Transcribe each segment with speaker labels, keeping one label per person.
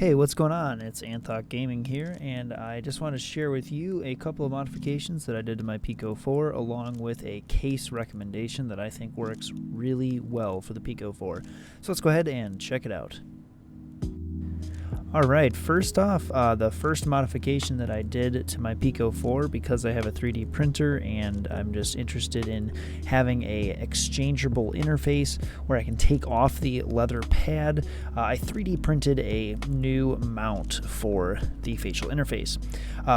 Speaker 1: Hey, what's going on? It's Anthok Gaming here, and I just want to share with you a couple of modifications that I did to my Pico 4, along with a case recommendation that I think works really well for the Pico 4. So let's go ahead and check it out. Alright, first off, the first modification that I did to my Pico 4, because I have a 3D printer and I'm just interested in having a exchangeable interface where I can take off the leather pad, I 3D printed a new mount for the facial interface.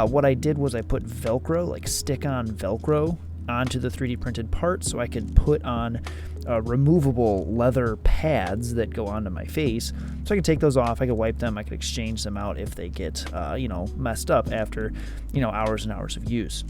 Speaker 1: What I did was I put Velcro, like stick-on Velcro, onto the 3D printed part so I could put on removable leather pads that go onto my face. So I could take those off, I could wipe them, I could exchange them out if they get, messed up after, hours and hours of use.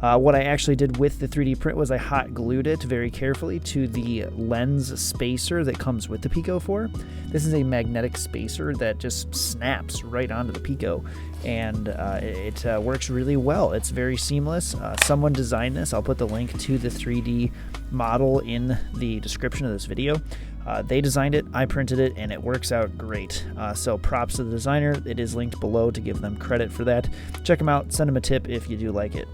Speaker 1: What I actually did with the 3D print was I hot glued it very carefully to the lens spacer that comes with the Pico 4. This is a magnetic spacer that just snaps right onto the Pico, and it works really well. It's very seamless. Someone designed this. I'll put the link to the 3D model in the description of this video. They designed it, I printed it, and it works out great. So props to the designer. It is linked below to give them credit for that. Check them out, send them a tip if you do like it.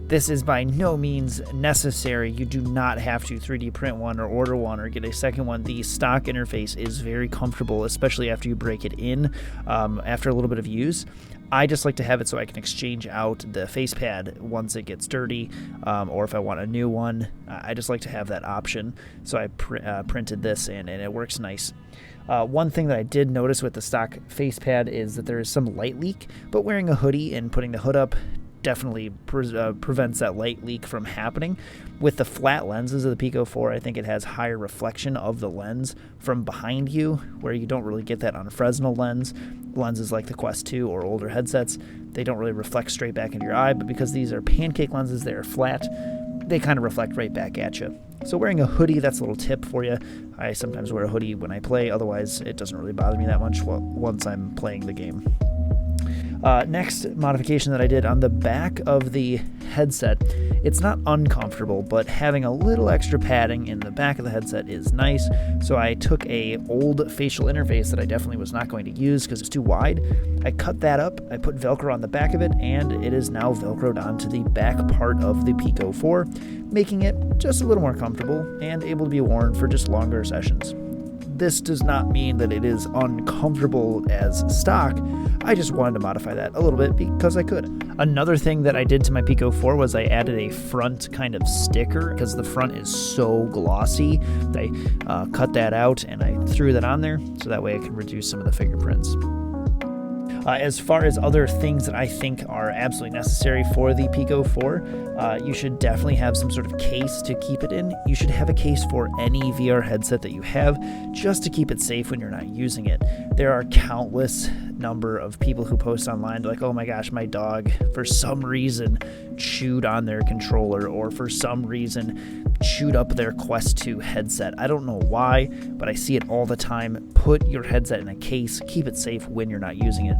Speaker 1: This is by no means necessary. You do not have to 3D print one or order one or get a second one. The stock interface is very comfortable, especially after you break it in after a little bit of use. I just like to have it so I can exchange out the face pad once it gets dirty, or if I want a new one. I just like to have that option. So I printed this and it works nice. One thing that I did notice with the stock face pad is that there is some light leak, but wearing a hoodie and putting the hood up definitely prevents that light leak from happening. With the flat lenses of the Pico 4, I think it has higher reflection of the lens from behind you, where you don't really get that on a Fresnel lens. Lenses like the Quest 2 or older headsets, they don't really reflect straight back into your eye, but because these are pancake lenses, they are flat, they kind of reflect right back at you. So wearing a hoodie, that's a little tip for you. I sometimes wear a hoodie when I play, otherwise it doesn't really bother me that much once I'm playing the game. Next modification that I did on the back of the headset, it's not uncomfortable, but having a little extra padding in the back of the headset is nice. So I took a old facial interface that I definitely was not going to use because it's too wide. I cut that up, I put Velcro on the back of it, and it is now Velcroed onto the back part of the Pico 4, making it just a little more comfortable and able to be worn for just longer sessions. This does not mean that it is uncomfortable as stock. I just wanted to modify that a little bit because I could. Another thing that I did to my Pico 4 was I added a front kind of sticker because the front is so glossy. I cut that out and I threw that on there so that way I can reduce some of the fingerprints. As far as other things that I think are absolutely necessary for the Pico 4, you should definitely have some sort of case to keep it in. You should have a case for any VR headset that you have just to keep it safe when you're not using it. There are countless number of people who post online like, oh my gosh, my dog for some reason chewed on their controller, or for some reason chewed up their Quest 2 headset. I don't know why, but I see it all the time. Put your headset in a case, keep it safe when you're not using it.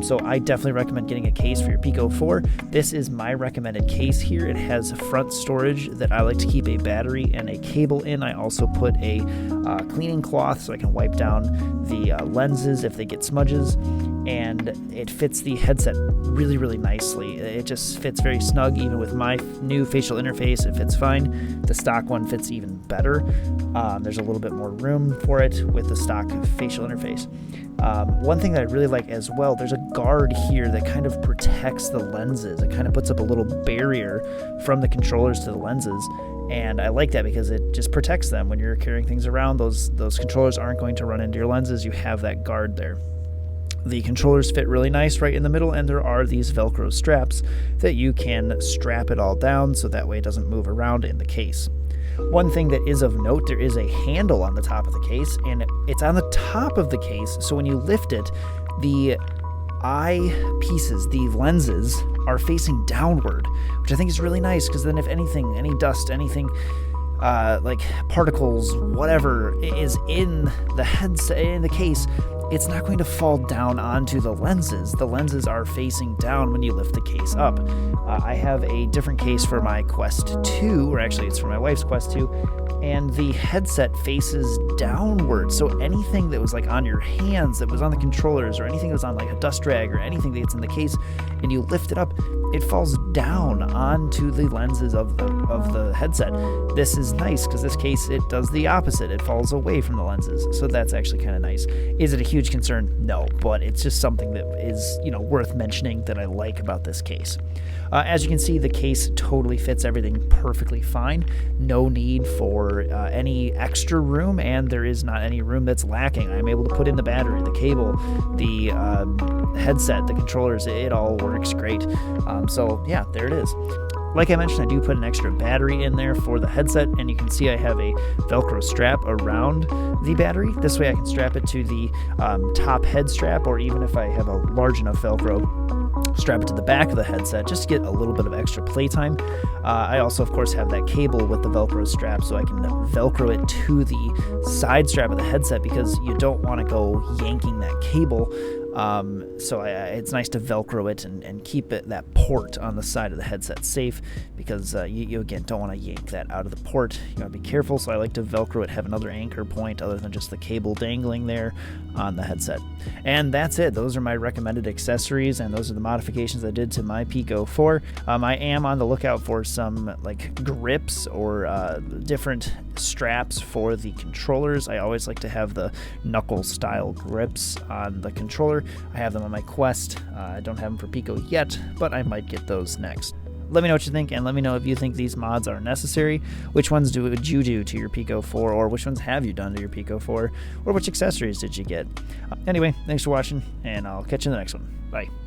Speaker 1: So I definitely recommend getting a case for your Pico 4. This is my recommended case here. It has front storage that I like to keep a battery and a cable in. I also put a cleaning cloth so I can wipe down the lenses if they get smudges, and it fits the headset really, really nicely. It just fits very snug. Even with my new facial interface, it fits fine. The stock one fits even better. There's a little bit more room for it with the stock facial interface. One thing that I really like as well, there's a guard here that kind of protects the lenses. It kind of puts up a little barrier from the controllers to the lenses, and I like that because it just protects them. When you're carrying things around, those controllers aren't going to run into your lenses. You have that guard there. The controllers fit really nice right in the middle, and there are these Velcro straps that you can strap it all down so that way it doesn't move around in the case. One thing that is of note, there is a handle on the top of the case, and it's on the top of the case, so when you lift it, the eye pieces, the lenses, are facing downward, which I think is really nice, because then if anything, any dust, anything like particles, whatever is in the headset, in the case, it's not going to fall down onto the lenses. The lenses are facing down when you lift the case up. I have a different case for my Quest 2, or actually it's for my wife's Quest 2, and the headset faces downward, so anything that was like on your hands, that was on the controllers, or anything that was on like a dust rag, or anything that's in the case, and you lift it up, it falls down onto the lenses of the headset. This is nice because this case, it does the opposite. It falls away from the lenses, so that's actually kind of nice. Is it a huge concern? No, but it's just something that is, worth mentioning that I like about this case. As you can see, the case totally fits everything perfectly fine. No need for any extra room, and there is not any room that's lacking. I'm able to put in the battery, the cable, the headset, the controllers. It all works great. So yeah, there it is. Like I mentioned, I do put an extra battery in there for the headset, and you can see I have a Velcro strap around the battery. This way I can strap it to the top head strap, or even if I have a large enough Velcro, strap it to the back of the headset just to get a little bit of extra playtime. I also, of course, have that cable with the Velcro strap, so I can Velcro it to the side strap of the headset because you don't want to go yanking that cable. So it's nice to Velcro it and keep that port on the side of the headset safe, because you again don't want to yank that out of the port. You gotta be careful, so I like to Velcro it, have another anchor point other than just the cable dangling there on the headset. And that's it. Those are my recommended accessories, and those are the modifications I did to my Pico 4. I am on the lookout for some like grips or different straps for the controllers. I always like to have the knuckle style grips on the controller. I have them on my Quest. I don't have them for Pico yet, but I might get those next. Let me know what you think, and let me know if you think these mods are necessary. Which ones would you do to your Pico 4, or which ones have you done to your Pico 4, or which accessories did you get? Anyway, thanks for watching, and I'll catch you in the next one. Bye.